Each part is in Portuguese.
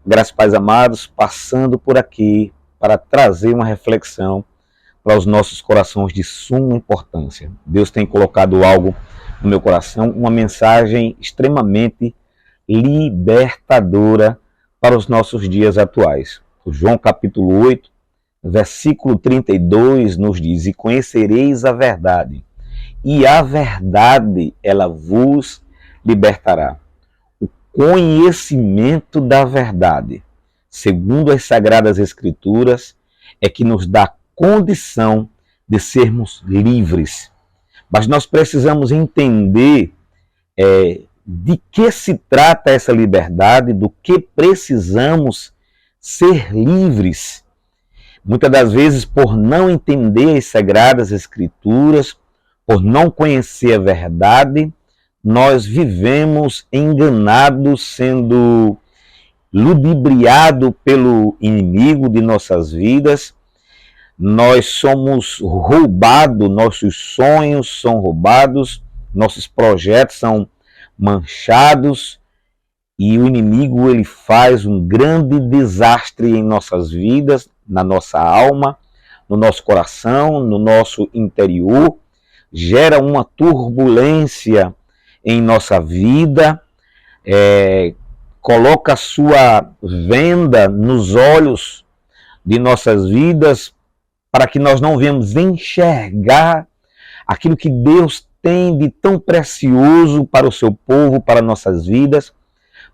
Graças e paz, amados, passando por aqui para trazer uma reflexão para os nossos corações de suma importância. Deus tem colocado algo no meu coração, uma mensagem extremamente libertadora para os nossos dias atuais. O João capítulo 8, versículo 32 nos diz: "E conhecereis a verdade, e a verdade ela vos libertará." Conhecimento da verdade, segundo as Sagradas Escrituras, é que nos dá condição de sermos livres. Mas nós precisamos entender de que se trata essa liberdade, do que precisamos ser livres. Muitas das vezes, por não entender as Sagradas Escrituras, por não conhecer a verdade, nós vivemos enganados, sendo ludibriados pelo inimigo de nossas vidas. Nós somos roubados, nossos sonhos são roubados, nossos projetos são manchados e o inimigo ele faz um grande desastre em nossas vidas, na nossa alma, no nosso coração, no nosso interior, gera uma turbulência em nossa vida, coloca a sua venda nos olhos de nossas vidas para que nós não venhamos enxergar aquilo que Deus tem de tão precioso para o seu povo, para nossas vidas,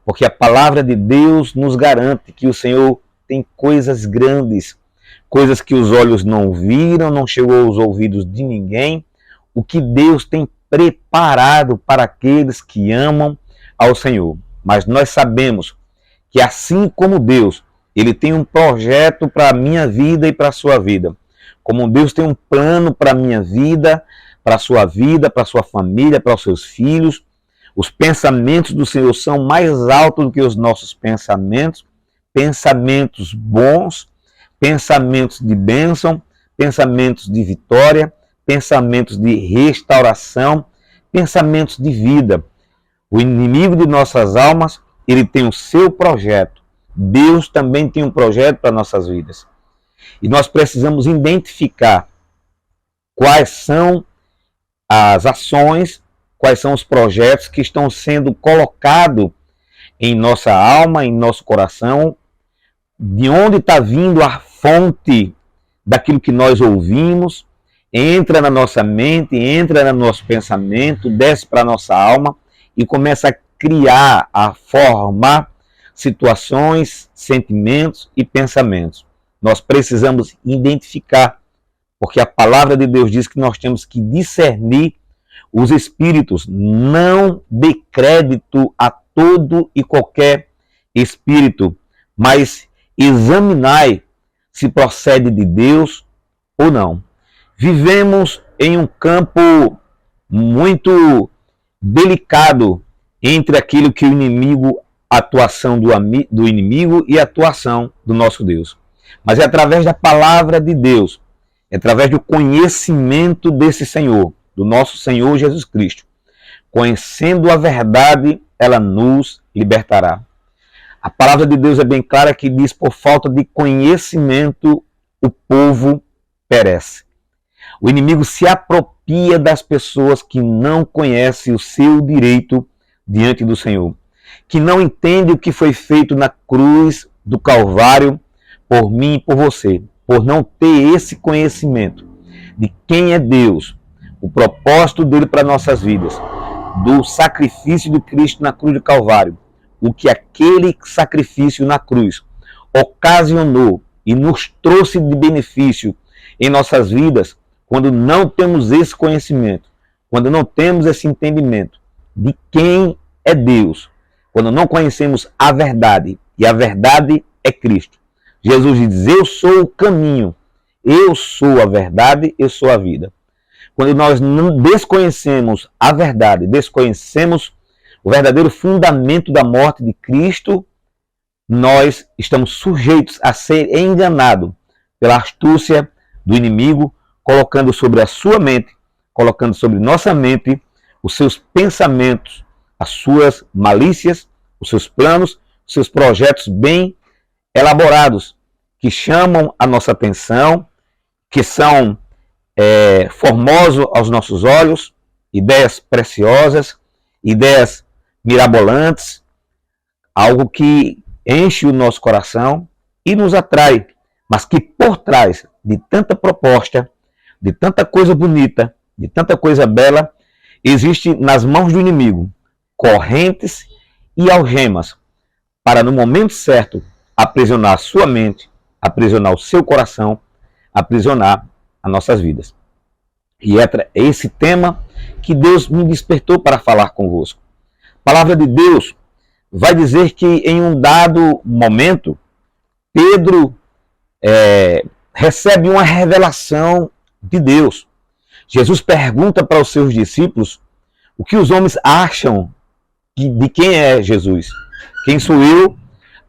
porque a palavra de Deus nos garante que o Senhor tem coisas grandes, coisas que os olhos não viram, não chegou aos ouvidos de ninguém, o que Deus tem preparado para aqueles que amam ao Senhor. Mas nós sabemos que assim como Deus, Ele tem um projeto para a minha vida e para a sua vida. Como Deus tem um plano para a minha vida, para a sua família, para os seus filhos. Os pensamentos do Senhor são mais altos do que os nossos pensamentos. Pensamentos bons, pensamentos de bênção, pensamentos de vitória, pensamentos de restauração, pensamentos de vida. O inimigo de nossas almas, ele tem o seu projeto. Deus também tem um projeto para nossas vidas. E nós precisamos identificar quais são as ações, quais são os projetos que estão sendo colocados em nossa alma, em nosso coração, de onde está vindo a fonte daquilo que nós ouvimos, entra na nossa mente, entra no nosso pensamento, desce para a nossa alma e começa a criar, a formar situações, sentimentos e pensamentos. Nós precisamos identificar, porque a palavra de Deus diz que nós temos que discernir os espíritos, não dê crédito a todo e qualquer espírito, mas examinai se procede de Deus ou não. Vivemos em um campo muito delicado entre aquilo que o inimigo, a atuação do inimigo e a atuação do nosso Deus. Mas é através da palavra de Deus, é através do conhecimento desse Senhor, do nosso Senhor Jesus Cristo. Conhecendo a verdade, ela nos libertará. A palavra de Deus é bem clara que diz: por falta de conhecimento, o povo perece. O inimigo se apropria das pessoas que não conhecem o seu direito diante do Senhor, que não entendem o que foi feito na cruz do Calvário por mim e por você, por não ter esse conhecimento de quem é Deus, o propósito dele para nossas vidas, do sacrifício de Cristo na cruz do Calvário, o que aquele sacrifício na cruz ocasionou e nos trouxe de benefício em nossas vidas. Quando não temos esse conhecimento, quando não temos esse entendimento de quem é Deus, quando não conhecemos a verdade, e a verdade é Cristo. Jesus diz: eu sou o caminho, eu sou a verdade, eu sou a vida. Quando nós não desconhecemos a verdade, desconhecemos o verdadeiro fundamento da morte de Cristo, nós estamos sujeitos a ser enganados pela astúcia do inimigo, colocando sobre a sua mente, colocando sobre nossa mente os seus pensamentos, as suas malícias, os seus planos, os seus projetos bem elaborados, que chamam a nossa atenção, que são formosos aos nossos olhos, ideias preciosas, ideias mirabolantes, algo que enche o nosso coração e nos atrai, mas que por trás de tanta proposta, de tanta coisa bonita, de tanta coisa bela, existe nas mãos do inimigo correntes e algemas para, no momento certo, aprisionar sua mente, aprisionar o seu coração, aprisionar as nossas vidas. E é esse tema que Deus me despertou para falar convosco. A palavra de Deus vai dizer que em um dado momento, Pedro recebe uma revelação de Deus. Jesus pergunta para os seus discípulos o que os homens acham de quem é Jesus. Quem sou eu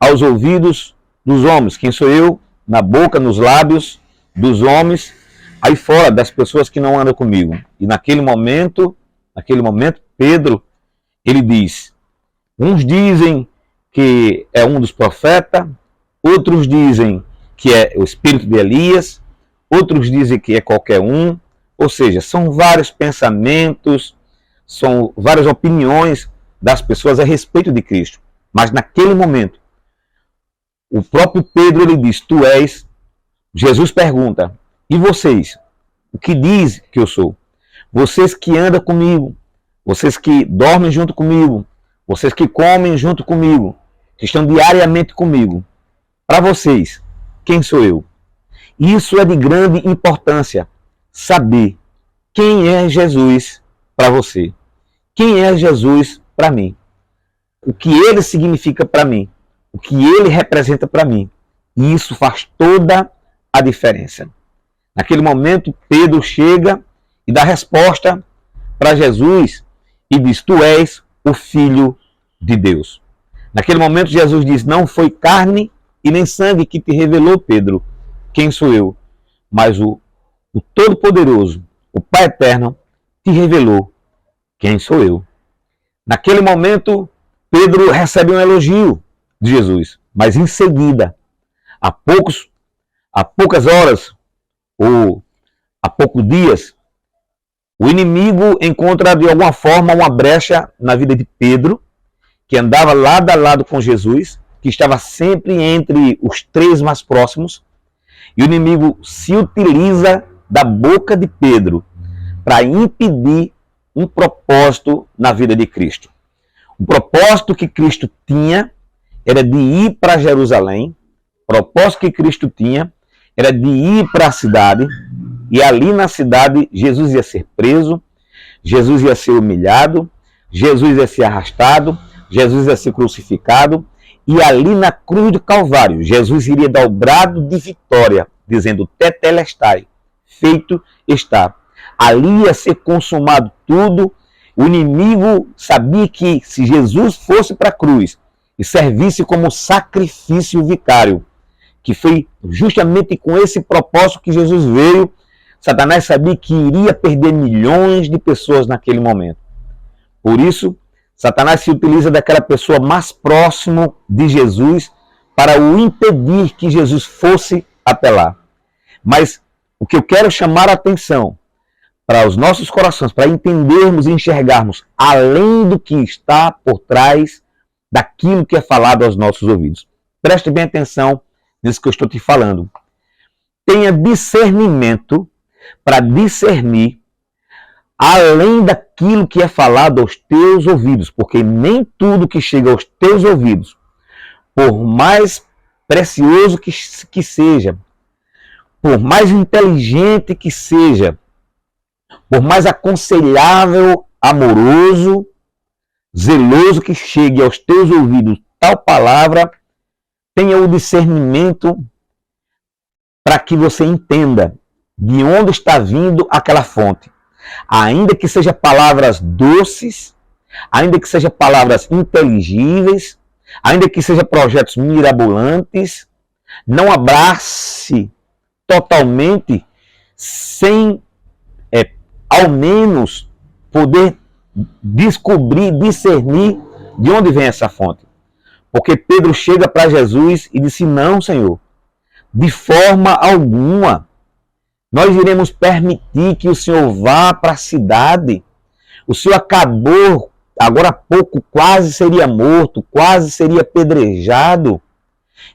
aos ouvidos dos homens? Quem sou eu na boca, nos lábios dos homens, aí fora das pessoas que não andam comigo? E naquele momento, Pedro, ele diz, uns dizem que é um dos profetas, outros dizem que é o espírito de Elias, outros dizem que é qualquer um, ou seja, são vários pensamentos, são várias opiniões das pessoas a respeito de Cristo. Mas naquele momento, o próprio Pedro ele diz, tu és, Jesus pergunta, e vocês? O que diz que eu sou? Vocês que andam comigo, vocês que dormem junto comigo, vocês que comem junto comigo, que estão diariamente comigo, para vocês, quem sou eu? Isso é de grande importância, saber quem é Jesus para você, quem é Jesus para mim, o que ele significa para mim, o que ele representa para mim. E isso faz toda a diferença. Naquele momento, Pedro chega e dá resposta para Jesus e diz, tu és o Filho de Deus. Naquele momento, Jesus diz, não foi carne e nem sangue que te revelou, Pedro, quem sou eu, mas o Todo-Poderoso, o Pai Eterno, te revelou quem sou eu. Naquele momento, Pedro recebe um elogio de Jesus, mas em seguida, há poucas horas, ou há poucos dias, o inimigo encontra de alguma forma uma brecha na vida de Pedro, que andava lado a lado com Jesus, que estava sempre entre os três mais próximos, e o inimigo se utiliza da boca de Pedro para impedir um propósito na vida de Cristo. O propósito que Cristo tinha era de ir para Jerusalém, o propósito que Cristo tinha era de ir para a cidade, e ali na cidade Jesus ia ser preso, Jesus ia ser humilhado, Jesus ia ser arrastado, Jesus ia ser crucificado, e ali na cruz do Calvário, Jesus iria dar o brado de vitória, dizendo, tetelestai, feito está. Ali ia ser consumado tudo. O inimigo sabia que se Jesus fosse para a cruz e servisse como sacrifício vicário, que foi justamente com esse propósito que Jesus veio, Satanás sabia que iria perder milhões de pessoas naquele momento. Por isso, Satanás se utiliza daquela pessoa mais próxima de Jesus para o impedir que Jesus fosse até lá. Mas o que eu quero chamar a atenção para os nossos corações, para entendermos e enxergarmos além do que está por trás daquilo que é falado aos nossos ouvidos. Preste bem atenção nisso que eu estou te falando. Tenha discernimento para discernir além daquilo que é falado aos teus ouvidos, porque nem tudo que chega aos teus ouvidos, por mais precioso que seja, por mais inteligente que seja, por mais aconselhável, amoroso, zeloso que chegue aos teus ouvidos tal palavra, tenha o discernimento para que você entenda de onde está vindo aquela fonte. Ainda que sejam palavras doces, ainda que sejam palavras inteligíveis, ainda que sejam projetos mirabolantes, não abrace totalmente sem, ao menos, poder descobrir, discernir de onde vem essa fonte. Porque Pedro chega para Jesus e disse: não, Senhor, de forma alguma nós iremos permitir que o Senhor vá para a cidade. O Senhor acabou, agora há pouco, quase seria morto, quase seria apedrejado.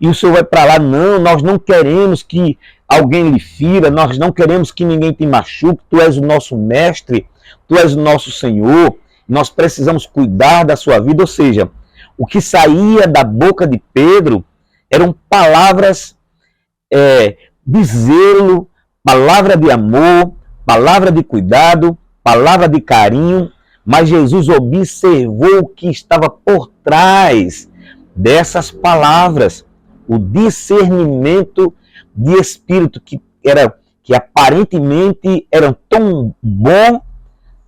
E o Senhor vai para lá. Não, nós não queremos que alguém lhe fira, nós não queremos que ninguém te machuque. Tu és o nosso mestre, tu és o nosso Senhor. Nós precisamos cuidar da sua vida. Ou seja, o que saía da boca de Pedro eram palavras de zelo, palavra de amor, palavra de cuidado, palavra de carinho, mas Jesus observou o que estava por trás dessas palavras, o discernimento de espírito que aparentemente era tão bom,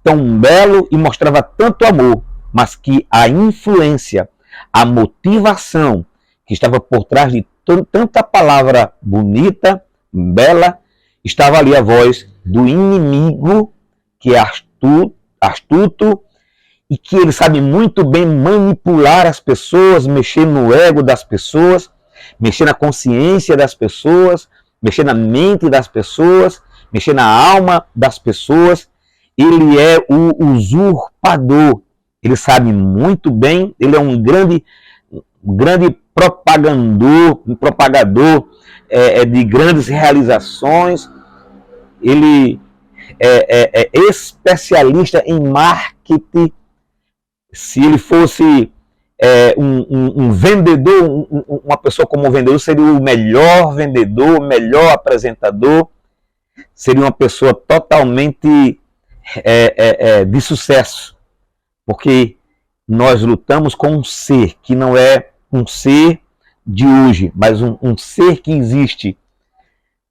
tão belo e mostrava tanto amor, mas que a influência, a motivação que estava por trás de tanta palavra bonita, bela, estava ali a voz do inimigo, que é astuto e que ele sabe muito bem manipular as pessoas, mexer no ego das pessoas, mexer na consciência das pessoas, mexer na mente das pessoas, mexer na alma das pessoas. Ele é o usurpador. Ele sabe muito bem, ele é um grande propagador de grandes realizações. Ele é especialista em marketing. Se ele fosse um vendedor, uma pessoa como vendedor, seria o melhor vendedor, o melhor apresentador, seria uma pessoa totalmente de sucesso, porque nós lutamos com um ser que não é um ser de hoje, mas um ser que existe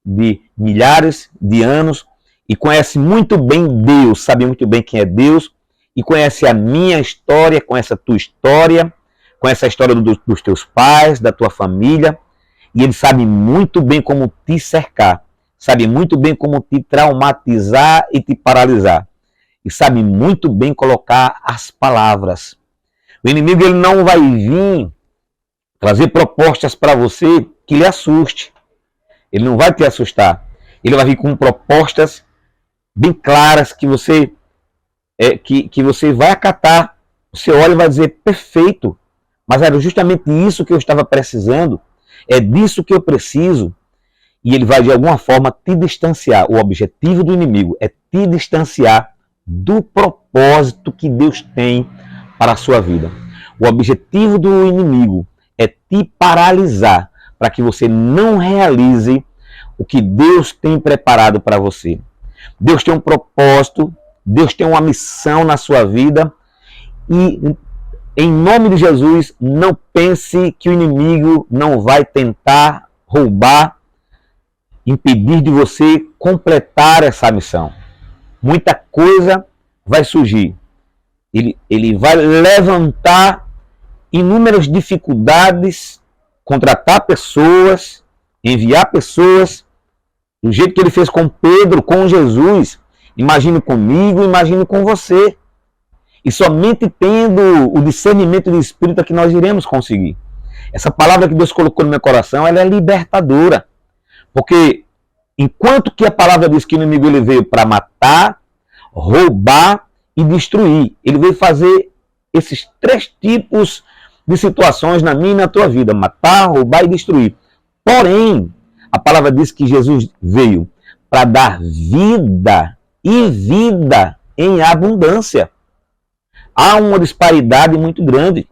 de milhares de anos e conhece muito bem Deus, sabe muito bem quem é Deus, e conhece a minha história, conhece a tua história, conhece a história dos teus pais, da tua família, e ele sabe muito bem como te cercar, sabe muito bem como te traumatizar e te paralisar, e sabe muito bem colocar as palavras. O inimigo ele não vai vir trazer propostas para você que lhe assuste. Ele não vai te assustar. Ele vai vir com propostas bem claras que você vai acatar. Você olha e vai dizer: perfeito, mas era justamente isso que eu estava precisando, é disso que eu preciso. E ele vai de alguma forma te distanciar. O objetivo do inimigo é te distanciar do propósito que Deus tem para a sua vida. O objetivo do inimigo é te paralisar para que você não realize o que Deus tem preparado para você. Deus tem um propósito, Deus tem uma missão na sua vida e, em nome de Jesus, não pense que o inimigo não vai tentar roubar, impedir de você completar essa missão. Muita coisa vai surgir. Ele vai levantar inúmeras dificuldades, contratar pessoas, enviar pessoas, do jeito que ele fez com Pedro, com Jesus. Imagine comigo, imagine com você. E somente tendo o discernimento do Espírito é que nós iremos conseguir. Essa palavra que Deus colocou no meu coração, ela é libertadora. Porque enquanto que a palavra diz que o inimigo ele veio para matar, roubar e destruir, ele veio fazer esses 3 tipos de situações na minha e na tua vida: matar, roubar e destruir. Porém, a palavra diz que Jesus veio para dar vida e vida em abundância. Há uma disparidade muito grande.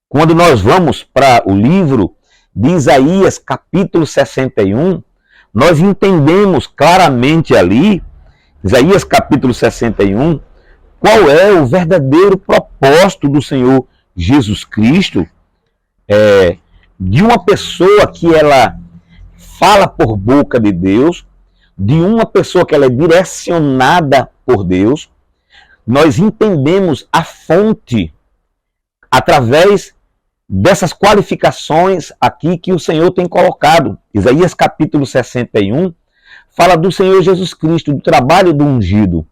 Quando nós vamos para o livro de Isaías, capítulo 61, nós entendemos claramente ali, Isaías capítulo 61, qual é o verdadeiro propósito do Senhor Jesus Cristo, de uma pessoa que ela fala por boca de Deus, de uma pessoa que ela é direcionada por Deus. Nós entendemos a fonte através dessas qualificações aqui que o Senhor tem colocado. Isaías capítulo 61 fala do Senhor Jesus Cristo, do trabalho do ungido.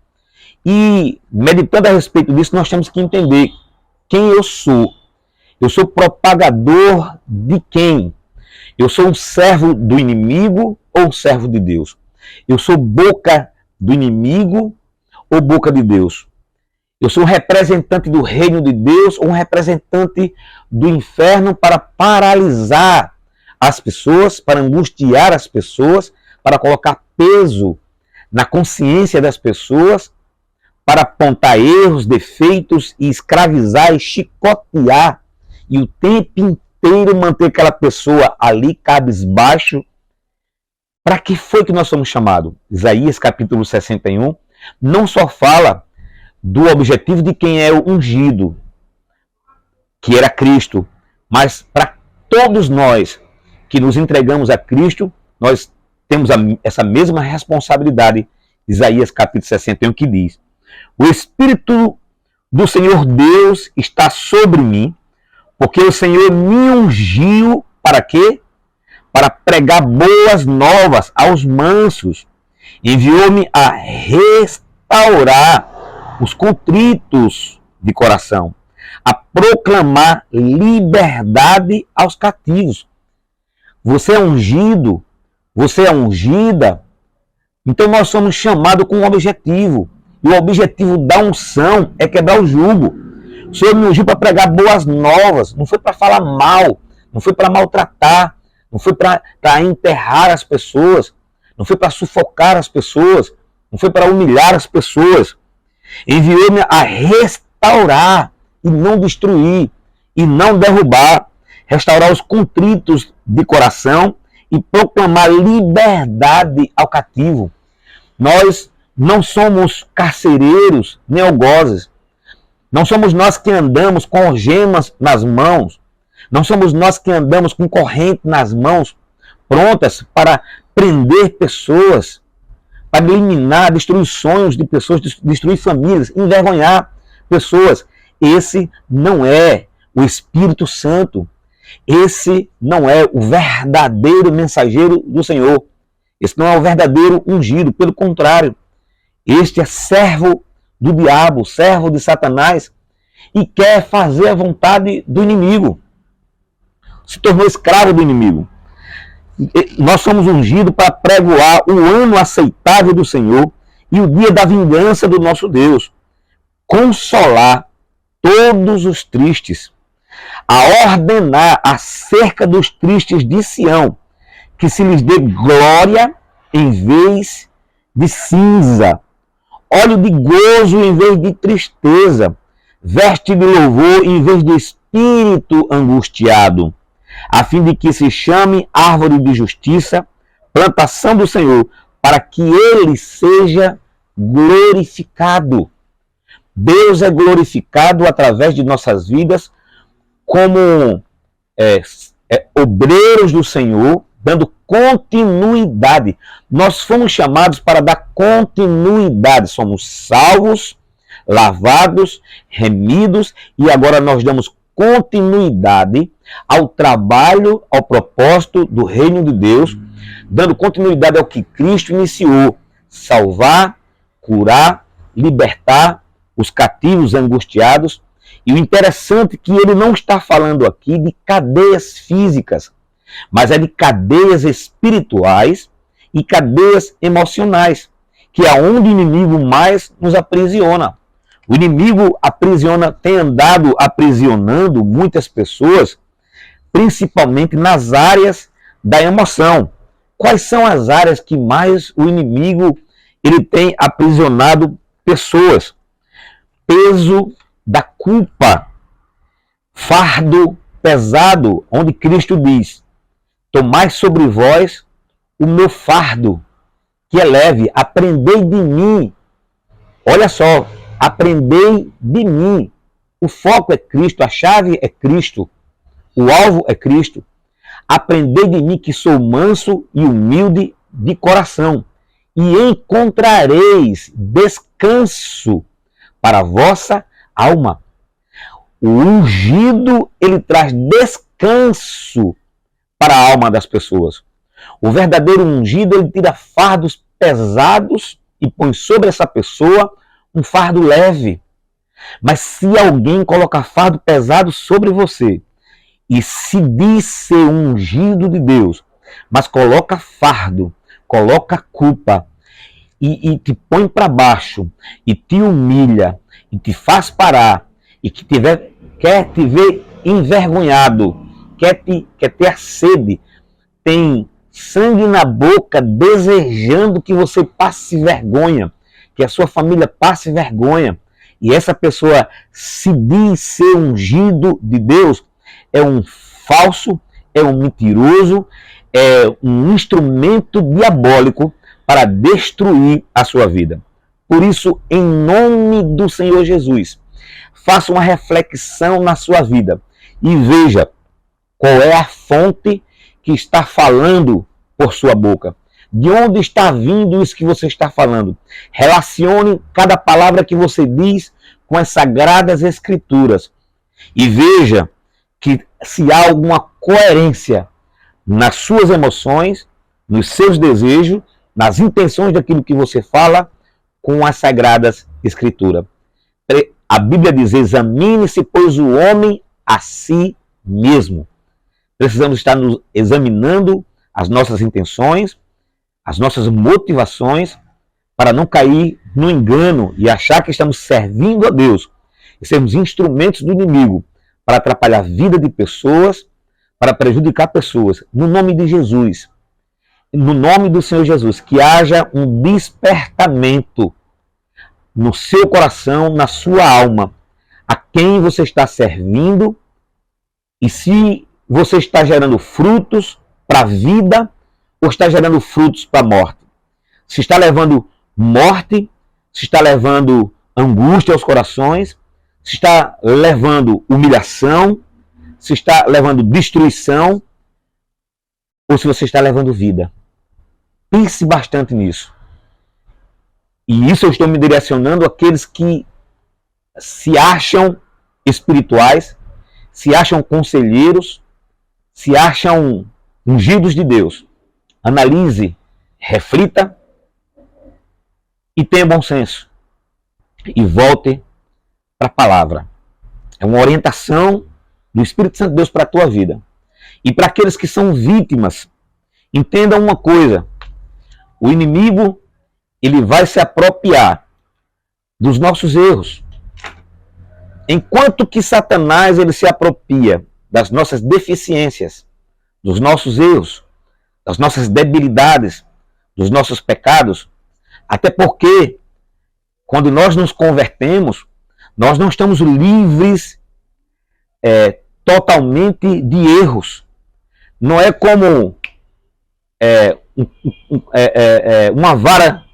E meditando a respeito disso, nós temos que entender quem eu sou. Eu sou propagador de quem? Eu sou um servo do inimigo ou servo de Deus? Eu sou boca do inimigo ou boca de Deus? Eu sou um representante do reino de Deus ou um representante do inferno para paralisar as pessoas, para angustiar as pessoas, para colocar peso na consciência das pessoas, para apontar erros, defeitos e escravizar e chicotear e o tempo inteiro manter aquela pessoa ali cabisbaixo. Para que foi que nós somos chamados? Isaías capítulo 61 não só fala do objetivo de quem é o ungido, que era Cristo, mas para todos nós que nos entregamos a Cristo, nós temos essa mesma responsabilidade. Isaías capítulo 61 que diz: o Espírito do Senhor Deus está sobre mim, porque o Senhor me ungiu para quê? Para pregar boas novas aos mansos. Enviou-me a restaurar os contritos de coração, a proclamar liberdade aos cativos. Você é ungido, você é ungida, então nós somos chamados com um objetivo. E o objetivo da unção é quebrar o jugo. O Senhor me ungiu para pregar boas novas, não foi para falar mal, não foi para maltratar, não foi para enterrar as pessoas, não foi para sufocar as pessoas, não foi para humilhar as pessoas. Enviou-me a restaurar e não destruir, e não derrubar, restaurar os contritos de coração e proclamar liberdade ao cativo. Nós não somos carcereiros nem algozes. Não somos nós que andamos com algemas nas mãos. Não somos nós que andamos com corrente nas mãos, prontas para prender pessoas, para eliminar, destruir sonhos de pessoas, destruir famílias, envergonhar pessoas. Esse não é o Espírito Santo. Esse não é o verdadeiro mensageiro do Senhor. Esse não é o verdadeiro ungido. Pelo contrário, este é servo do diabo, servo de Satanás, e quer fazer a vontade do inimigo. Se tornou escravo do inimigo. Nós somos ungidos para pregoar o ano aceitável do Senhor e o dia da vingança do nosso Deus. Consolar todos os tristes, a ordenar acerca dos tristes de Sião, que se lhes dê glória em vez de cinza, óleo de gozo em vez de tristeza, veste de louvor em vez de espírito angustiado, a fim de que se chame árvore de justiça, plantação do Senhor, para que ele seja glorificado. Deus é glorificado através de nossas vidas como obreiros do Senhor, dando continuidade. Nós fomos chamados para dar continuidade. Somos salvos, lavados, remidos, e agora nós damos continuidade ao trabalho, ao propósito do reino de Deus, dando continuidade ao que Cristo iniciou: salvar, curar, libertar os cativos angustiados. E o interessante é que ele não está falando aqui de cadeias físicas, mas é de cadeias espirituais e cadeias emocionais, que é onde o inimigo mais nos aprisiona. O inimigo aprisiona, tem andado aprisionando muitas pessoas, principalmente nas áreas da emoção. Quais são as áreas que mais o inimigo ele tem aprisionado pessoas? Peso da culpa, fardo pesado, onde Cristo diz: tomai sobre vós o meu fardo, que é leve, aprendei de mim. Olha só, aprendei de mim. O foco é Cristo, a chave é Cristo, o alvo é Cristo. Aprendei de mim, que sou manso e humilde de coração, e encontrareis descanso para a vossa alma. O ungido, ele traz descanso para a alma das pessoas. O verdadeiro ungido, ele tira fardos pesados e põe sobre essa pessoa um fardo leve. Mas se alguém colocar fardo pesado sobre você e se diz ser um ungido de Deus, mas coloca fardo, coloca culpa e te põe para baixo e te humilha e te faz parar e que quer te ver envergonhado, quer ter sede, tem sangue na boca, desejando que você passe vergonha, que a sua família passe vergonha, e essa pessoa se diz ser ungido de Deus, é um falso, é um mentiroso, é um instrumento diabólico para destruir a sua vida. Por isso, em nome do Senhor Jesus, faça uma reflexão na sua vida e veja qual é a fonte que está falando por sua boca. De onde está vindo isso que você está falando? Relacione cada palavra que você diz com as sagradas escrituras e veja que se há alguma coerência nas suas emoções, nos seus desejos, nas intenções daquilo que você fala com as sagradas escrituras. A Bíblia diz: examine-se, pois, o homem a si mesmo. Precisamos estar nos examinando as nossas intenções, as nossas motivações, para não cair no engano e achar que estamos servindo a Deus e sermos instrumentos do inimigo para atrapalhar a vida de pessoas, para prejudicar pessoas. No nome de Jesus, no nome do Senhor Jesus, que haja um despertamento no seu coração, na sua alma, a quem você está servindo e se você está gerando frutos para a vida ou está gerando frutos para a morte. Se está levando morte, se está levando angústia aos corações, se está levando humilhação, se está levando destruição ou se você está levando vida. Pense bastante nisso. E isso eu estou me direcionando àqueles que se acham espirituais, se acham conselheiros, se acham ungidos de Deus. Analise, reflita e tenha bom senso. E volte para a palavra. É uma orientação do Espírito Santo de Deus para a tua vida. E para aqueles que são vítimas, entendam uma coisa: o inimigo, ele vai se apropriar dos nossos erros. Enquanto que Satanás, ele se apropria das nossas deficiências, dos nossos erros, das nossas debilidades, dos nossos pecados, até porque quando nós nos convertemos, nós não estamos livres totalmente de erros. Não é como uma vara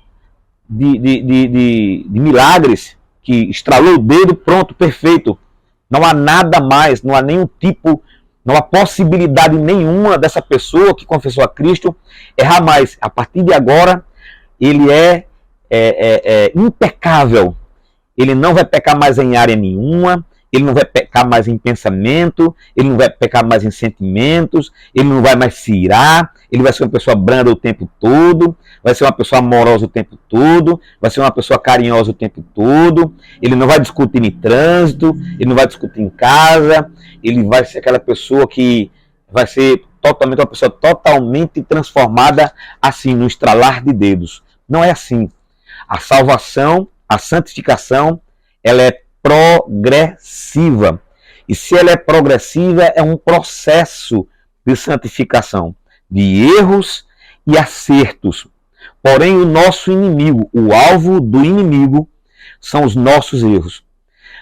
de milagres que estralou o dedo, pronto, perfeito. Não há nada mais, não há nenhum tipo, não há possibilidade nenhuma dessa pessoa que confessou a Cristo errar mais. A partir de agora, ele é impecável. Ele não vai pecar mais em área nenhuma, ele não vai pecar mais em pensamento, ele não vai pecar mais em sentimentos, ele não vai mais se irar, ele vai ser uma pessoa branda o tempo todo, vai ser uma pessoa amorosa o tempo todo, vai ser uma pessoa carinhosa o tempo todo, ele não vai discutir em trânsito, ele não vai discutir em casa, ele vai ser aquela pessoa que vai ser uma pessoa totalmente transformada assim, no estralar de dedos. Não é assim. A salvação, a santificação, ela é progressiva. E se ela é progressiva, é um processo de santificação, de erros e acertos. Porém, o nosso inimigo, o alvo do inimigo, são os nossos erros.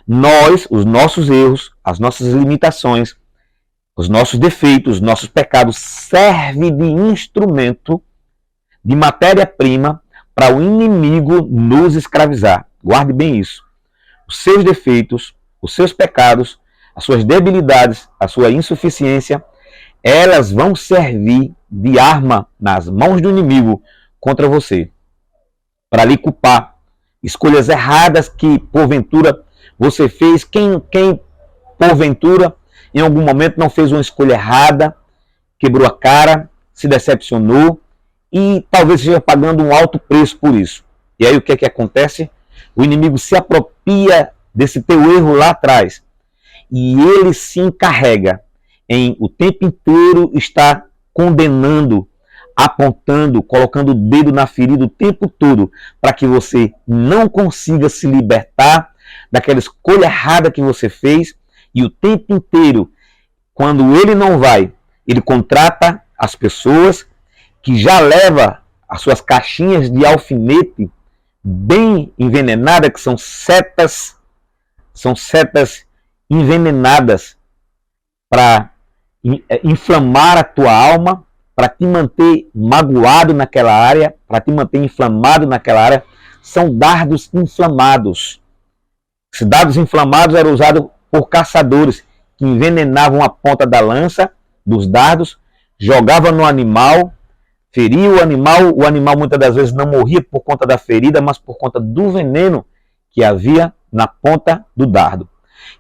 Nós, os nossos erros, as nossas limitações, os nossos defeitos, os nossos pecados, servem de instrumento, de matéria-prima, para o inimigo nos escravizar. Guarde bem isso. Os seus defeitos, os seus pecados, as suas debilidades, a sua insuficiência, elas vão servir de arma nas mãos do inimigo contra você, para lhe culpar. Escolhas erradas que, porventura, você fez. Quem porventura, em algum momento, não fez uma escolha errada, quebrou a cara, se decepcionou e talvez esteja pagando um alto preço por isso. E aí o que é que acontece? O inimigo se apropria desse teu erro lá atrás. E ele se encarrega em o tempo inteiro estar condenando, apontando, colocando o dedo na ferida o tempo todo, para que você não consiga se libertar daquela escolha errada que você fez. E o tempo inteiro, quando ele não vai, ele contrata as pessoas que já levam as suas caixinhas de alfinete bem envenenadas, que são setas envenenadas para inflamar a tua alma, para te manter magoado naquela área, para te manter inflamado naquela área. São dardos inflamados. Esses dardos inflamados eram usados por caçadores que envenenavam a ponta da lança dos dardos, jogavam no animal, feria o animal muitas das vezes não morria por conta da ferida, mas por conta do veneno que havia na ponta do dardo.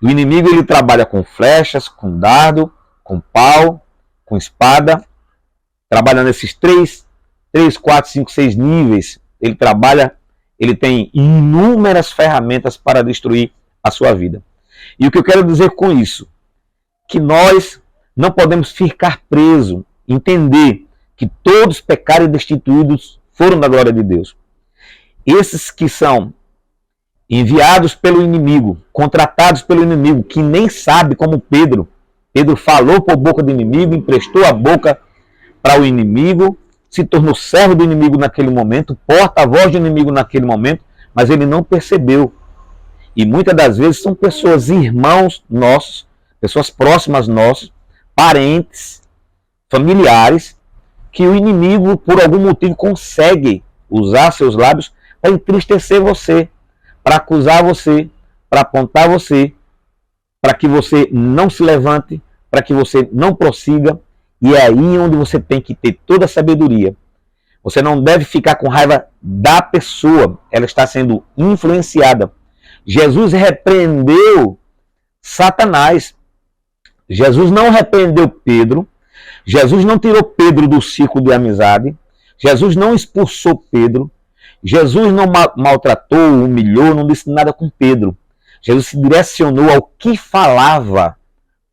E o inimigo ele trabalha com flechas, com dardo, com pau, com espada, trabalha nesses 3, 4, 5, 6 níveis. Ele trabalha, ele tem inúmeras ferramentas para destruir a sua vida. E o que eu quero dizer com isso? Que nós não podemos ficar presos, entender que todos pecaram e destituídos foram da glória de Deus. Esses que são enviados pelo inimigo, contratados pelo inimigo, que nem sabe como Pedro. Pedro falou por boca do inimigo, emprestou a boca para o inimigo, se tornou servo do inimigo naquele momento, porta-voz do inimigo naquele momento, mas ele não percebeu. E muitas das vezes são pessoas, irmãos nossos, pessoas próximas nossos, parentes, familiares, que o inimigo, por algum motivo, consegue usar seus lábios para entristecer você, para acusar você, para apontar você, para que você não se levante, para que você não prossiga. E é aí onde você tem que ter toda a sabedoria. Você não deve ficar com raiva da pessoa, ela está sendo influenciada. Jesus repreendeu Satanás. Jesus não repreendeu Pedro. Jesus não tirou Pedro do círculo de amizade. Jesus não expulsou Pedro. Jesus não maltratou, humilhou, não disse nada com Pedro. Jesus se direcionou ao que falava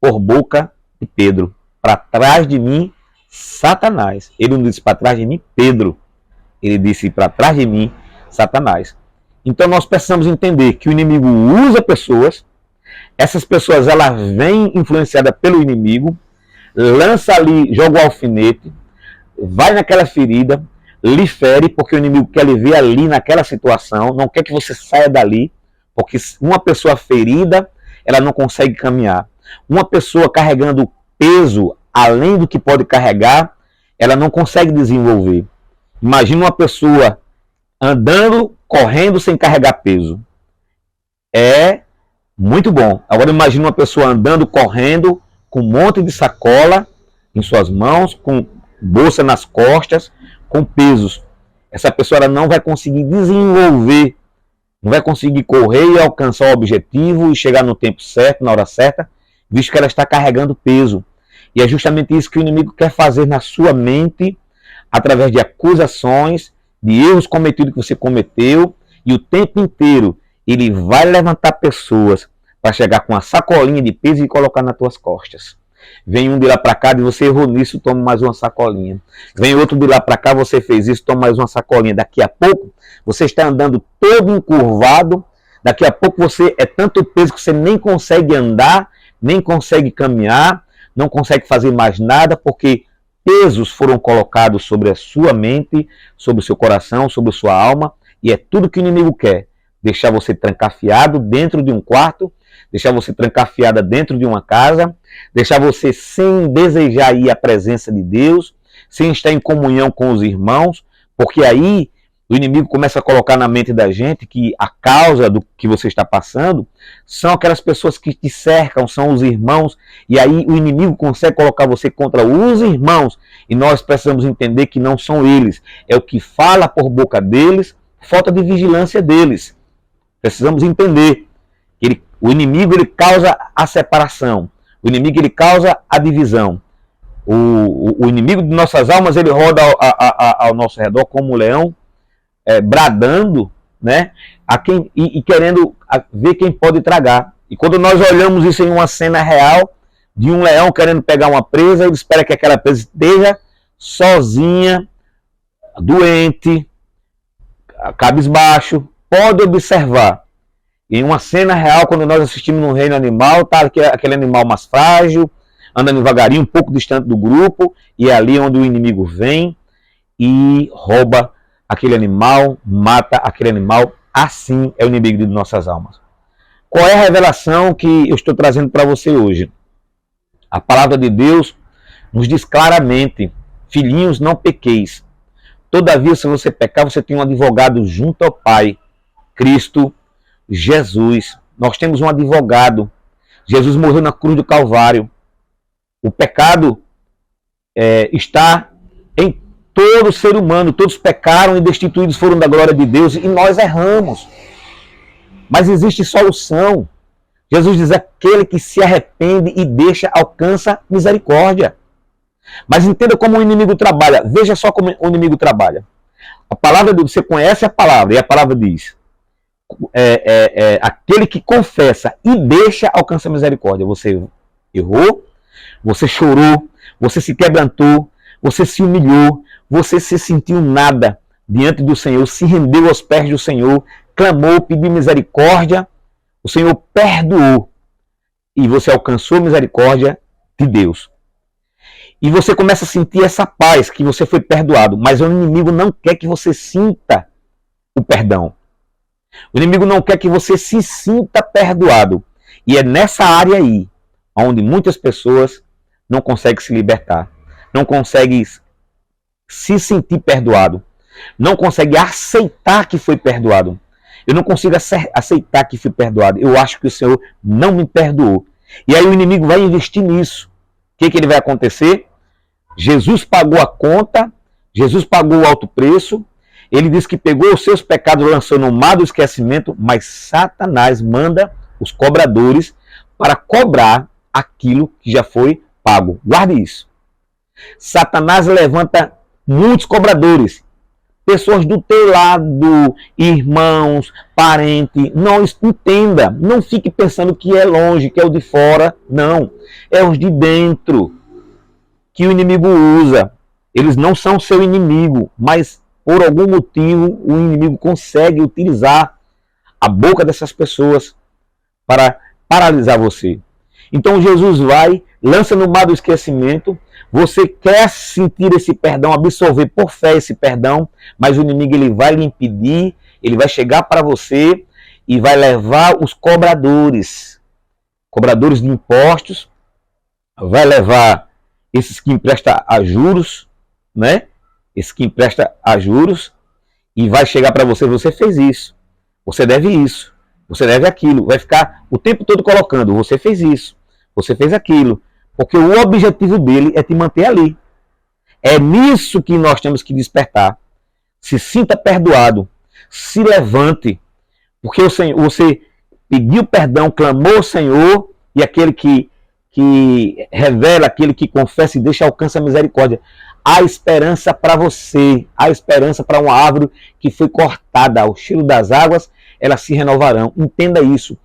por boca de Pedro. Para trás de mim, Satanás. Ele não disse para trás de mim, Pedro. Ele disse para trás de mim, Satanás. Então nós precisamos entender que o inimigo usa pessoas. Essas pessoas elas vêm influenciadas pelo inimigo. Lança ali, joga o alfinete, vai naquela ferida, lhe fere, porque o inimigo quer lhe ver ali naquela situação, não quer que você saia dali, porque uma pessoa ferida, ela não consegue caminhar. Uma pessoa carregando peso além do que pode carregar, ela não consegue desenvolver. Imagina uma pessoa andando, correndo sem carregar peso. É muito bom. Agora imagina uma pessoa andando, correndo, com um monte de sacola em suas mãos, com bolsa nas costas, com pesos. Essa pessoa ela não vai conseguir desenvolver, não vai conseguir correr e alcançar o objetivo e chegar no tempo certo, na hora certa, visto que ela está carregando peso. E é justamente isso que o inimigo quer fazer na sua mente, através de acusações, de erros cometidos que você cometeu, e o tempo inteiro ele vai levantar pessoas para chegar com uma sacolinha de peso e colocar nas tuas costas. Vem um de lá para cá, e você errou nisso, toma mais uma sacolinha. Vem outro de lá para cá, você fez isso, toma mais uma sacolinha. Daqui a pouco, você está andando todo encurvado. Daqui a pouco, você é tanto peso que você nem consegue andar, nem consegue caminhar, não consegue fazer mais nada, porque pesos foram colocados sobre a sua mente, sobre o seu coração, sobre a sua alma. E é tudo que o inimigo quer. Deixar você trancafiado dentro de um quarto, deixar você trancafiada dentro de uma casa, deixar você sem desejar ir à presença de Deus, sem estar em comunhão com os irmãos, porque aí o inimigo começa a colocar na mente da gente que a causa do que você está passando são aquelas pessoas que te cercam, são os irmãos, e aí o inimigo consegue colocar você contra os irmãos, e nós precisamos entender que não são eles, é o que fala por boca deles, falta de vigilância deles. Precisamos entender que o inimigo ele causa a separação, o inimigo ele causa a divisão. O inimigo de nossas almas ele roda ao nosso redor como um leão, bradando né? E querendo ver quem pode tragar. E quando nós olhamos isso em uma cena real, de um leão querendo pegar uma presa, ele espera que aquela presa esteja sozinha, doente, cabisbaixo. Pode observar. Em uma cena real, quando nós assistimos no reino animal, tá aquele animal mais frágil, andando devagarinho, um pouco distante do grupo, e é ali onde o inimigo vem e rouba aquele animal, mata aquele animal. Assim é o inimigo de nossas almas. Qual é a revelação que eu estou trazendo para você hoje? A palavra de Deus nos diz claramente: filhinhos, não pequeis. Todavia, se você pecar, você tem um advogado junto ao Pai, Cristo Jesus. Nós temos um advogado. Jesus morreu na cruz do Calvário. O pecado está em todo ser humano. Todos pecaram e destituídos foram da glória de Deus, e nós erramos. Mas existe solução. Jesus diz: aquele que se arrepende e deixa, alcança misericórdia. Mas entenda como o inimigo trabalha. Veja só como o inimigo trabalha. A palavra de Deus, você conhece a palavra, e a palavra diz: aquele que confessa e deixa, alcança misericórdia. Você errou, você chorou, você se quebrantou, você se humilhou, você se sentiu nada diante do Senhor, se rendeu aos pés do Senhor, clamou, pediu misericórdia, o Senhor perdoou e você alcançou a misericórdia de Deus. E você começa a sentir essa paz, que você foi perdoado, mas o inimigo não quer que você sinta o perdão. O inimigo não quer que você se sinta perdoado. E é nessa área aí onde muitas pessoas não conseguem se libertar, não conseguem se sentir perdoado, não conseguem aceitar que foi perdoado. Eu não consigo aceitar que fui perdoado. Eu acho que o Senhor não me perdoou. E aí o inimigo vai investir nisso. O que ele vai acontecer? Jesus pagou a conta, Jesus pagou o alto preço, ele disse que pegou os seus pecados, lançou no mar do esquecimento, mas Satanás manda os cobradores para cobrar aquilo que já foi pago. Guarde isso. Satanás levanta muitos cobradores, pessoas do teu lado, irmãos, parentes. Não entenda, não fique pensando que é longe, que é o de fora. Não, é os de dentro que o inimigo usa. Eles não são seu inimigo, mas por algum motivo o inimigo consegue utilizar a boca dessas pessoas para paralisar você. Então Jesus vai, lança no mar do esquecimento. Você quer sentir esse perdão, absorver por fé esse perdão, mas o inimigo ele vai lhe impedir, ele vai chegar para você e vai levar os cobradores de impostos, vai levar esses que emprestam a juros, né? Esse que empresta a juros, e vai chegar para você: você fez isso, você deve isso, você deve aquilo. Vai ficar o tempo todo colocando: você fez isso, você fez aquilo. Porque o objetivo dele é te manter ali. É nisso que nós temos que despertar. Se sinta perdoado, se levante, porque o Senhor, você pediu perdão, clamou ao Senhor, e aquele que revela, aquele que confessa e deixa, alcança a misericórdia. Há esperança para você, há esperança para uma árvore que foi cortada. Ao cheiro das águas, elas se renovarão. Entenda isso.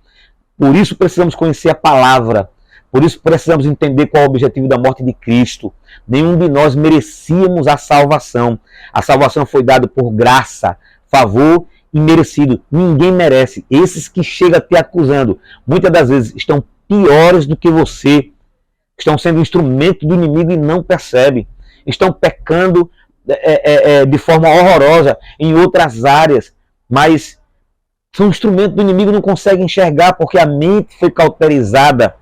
Por isso precisamos conhecer a palavra. Por isso precisamos entender qual é o objetivo da morte de Cristo. Nenhum de nós merecíamos a salvação. A salvação foi dada por graça, favor e merecido. Ninguém merece. Esses que chegam te acusando, muitas das vezes estão piores do que você. Estão sendo instrumento do inimigo e não percebem. Estão pecando de forma horrorosa em outras áreas, mas são instrumentos do inimigo e não conseguem enxergar porque a mente foi cauterizada.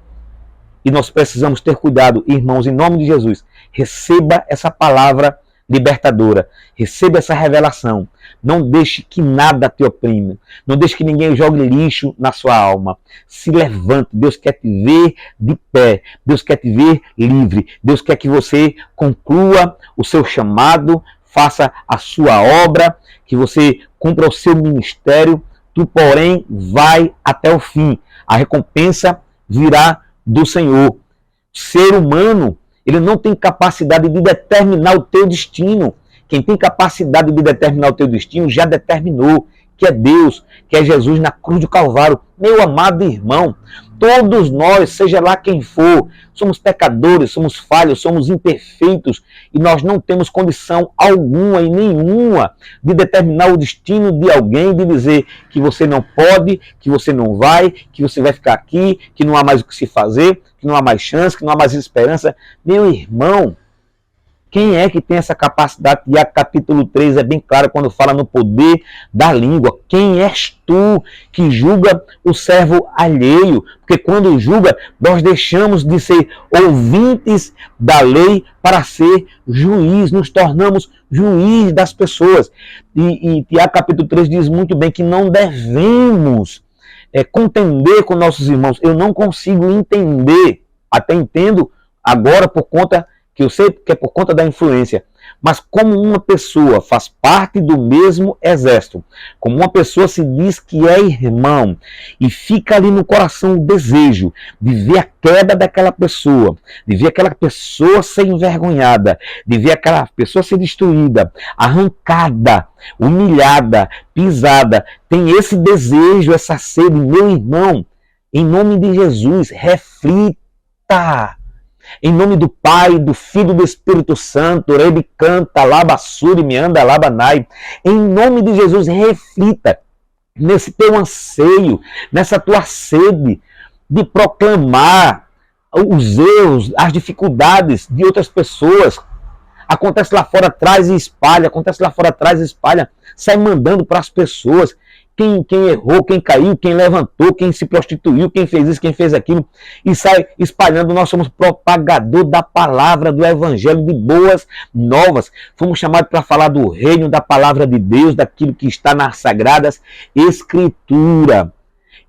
E nós precisamos ter cuidado, irmãos, em nome de Jesus. Receba essa palavra libertadora. Receba essa revelação. Não deixe que nada te oprima. Não deixe que ninguém jogue lixo na sua alma. Se levante. Deus quer te ver de pé. Deus quer te ver livre. Deus quer que você conclua o seu chamado, faça a sua obra, que você cumpra o seu ministério. Tu, porém, vai até o fim. A recompensa virá do Senhor. O ser humano, ele não tem capacidade de determinar o teu destino. Quem tem capacidade de determinar o teu destino já determinou. que é Deus, que é Jesus na cruz do Calvário. Meu amado irmão, todos nós, seja lá quem for, somos pecadores, somos falhos, somos imperfeitos e nós não temos condição alguma e nenhuma de determinar o destino de alguém, de dizer que você não pode, que você não vai, que você vai ficar aqui, que não há mais o que se fazer, que não há mais chance, que não há mais esperança. Meu irmão, quem é que tem essa capacidade? Tiago capítulo 3 é bem claro quando fala no poder da língua. Quem és tu que julga o servo alheio? Porque quando julga, nós deixamos de ser ouvintes da lei para ser juiz. Nos tornamos juiz das pessoas. E Tiago capítulo 3 diz muito bem que não devemos contender com nossos irmãos. Eu não consigo entender, até entendo agora por conta que eu sei que é por conta da influência, mas como uma pessoa faz parte do mesmo exército, como uma pessoa se diz que é irmão, e fica ali no coração o desejo de ver a queda daquela pessoa, de ver aquela pessoa ser envergonhada, de ver aquela pessoa ser destruída, arrancada, humilhada, pisada, tem esse desejo, essa sede, meu irmão, em nome de Jesus, reflita. Em nome do Pai, do Filho e do Espírito Santo, ele canta, labassuri, me anda, labanai. Em nome de Jesus, reflita nesse teu anseio, nessa tua sede de proclamar os erros, as dificuldades de outras pessoas. Acontece lá fora, traz e espalha, acontece lá fora, traz e espalha. Sai mandando para as pessoas. Quem errou, quem caiu, quem levantou, quem se prostituiu, quem fez isso, quem fez aquilo, e sai espalhando. Nós somos propagador da palavra, do evangelho, de boas novas. Fomos chamados para falar do reino, da palavra de Deus, daquilo que está nas sagradas escrituras.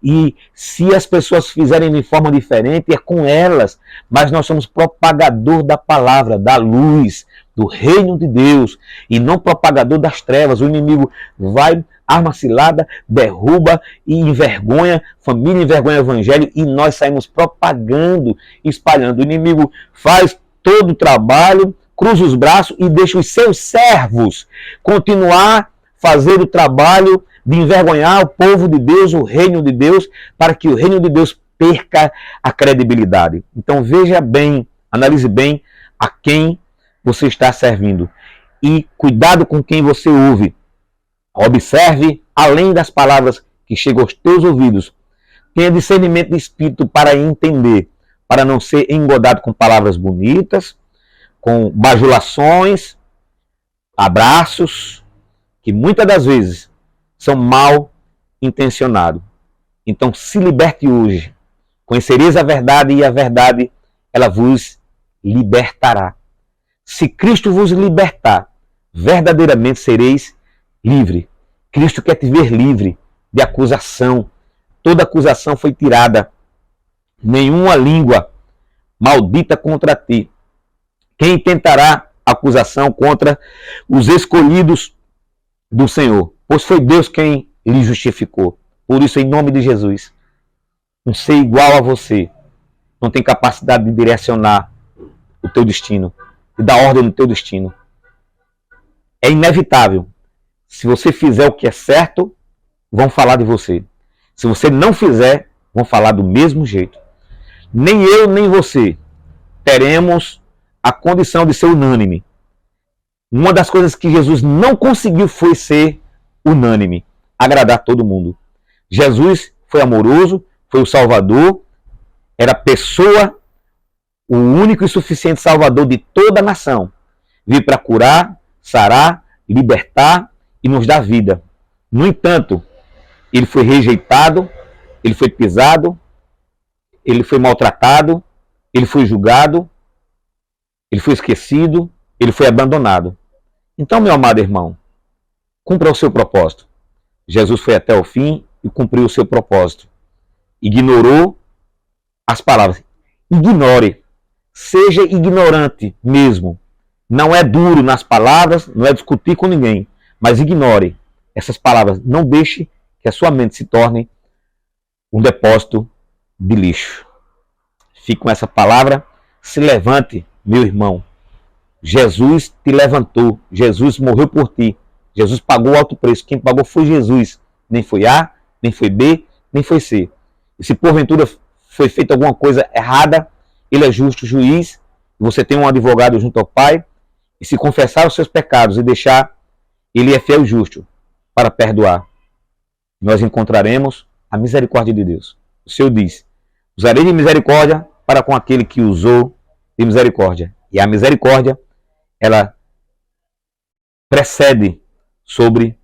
E se as pessoas fizerem de forma diferente, é com elas. Mas nós somos propagador da palavra, da luz, do reino de Deus, e não propagador das trevas. O inimigo vai, arma cilada, derruba e envergonha, família envergonha o evangelho, e nós saímos propagando, espalhando. O inimigo faz todo o trabalho, cruza os braços e deixa os seus servos continuar fazendo o trabalho de envergonhar o povo de Deus, o reino de Deus, para que o reino de Deus perca a credibilidade. Então veja bem, analise bem a quem você está servindo. E cuidado com quem você ouve. Observe, além das palavras que chegam aos teus ouvidos, tenha discernimento de espírito para entender, para não ser engodado com palavras bonitas, com bajulações, abraços, que muitas das vezes são mal intencionados. Então se liberte hoje. Conhecereis a verdade e a verdade ela vos libertará. Se Cristo vos libertar, verdadeiramente sereis livre. Cristo quer te ver livre de acusação. Toda acusação foi tirada. Nenhuma língua maldita contra ti. Quem tentará acusação contra os escolhidos do Senhor? Pois foi Deus quem lhe justificou. Por isso, em nome de Jesus, um ser igual a você não tem capacidade de direcionar o teu destino, de dar ordem no teu destino. É inevitável. Se você fizer o que é certo, vão falar de você. Se você não fizer, vão falar do mesmo jeito. Nem eu, nem você teremos a condição de ser unânime. Uma das coisas que Jesus não conseguiu foi ser unânime, agradar todo mundo. Jesus foi amoroso, foi o Salvador, era a pessoa, o único e suficiente Salvador de toda a nação. Veio para curar, sarar, libertar e nos dar vida. No entanto, ele foi rejeitado, ele foi pisado, ele foi maltratado, ele foi julgado, ele foi esquecido, ele foi abandonado. Então, meu amado irmão, cumpra o seu propósito. Jesus foi até o fim e cumpriu o seu propósito. Ignorou as palavras. Ignore. Seja ignorante mesmo. Não é duro nas palavras, não é discutir com ninguém, mas ignore essas palavras. Não deixe que a sua mente se torne um depósito de lixo. Fique com essa palavra. Se levante, meu irmão. Jesus te levantou. Jesus morreu por ti. Jesus pagou alto preço. Quem pagou foi Jesus. nem foi A, nem foi B, nem foi C. E se porventura foi feita alguma coisa errada, ele é justo juiz, você tem um advogado junto ao Pai, e se confessar os seus pecados e deixar, ele é fiel e justo para perdoar. Nós encontraremos a misericórdia de Deus. O Senhor diz: usarei de misericórdia para com aquele que usou de misericórdia. E a misericórdia, ela precede sobre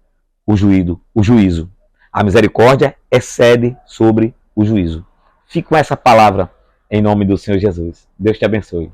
o juízo. A misericórdia excede sobre o juízo. Fique com essa palavra em nome do Senhor Jesus. Deus te abençoe.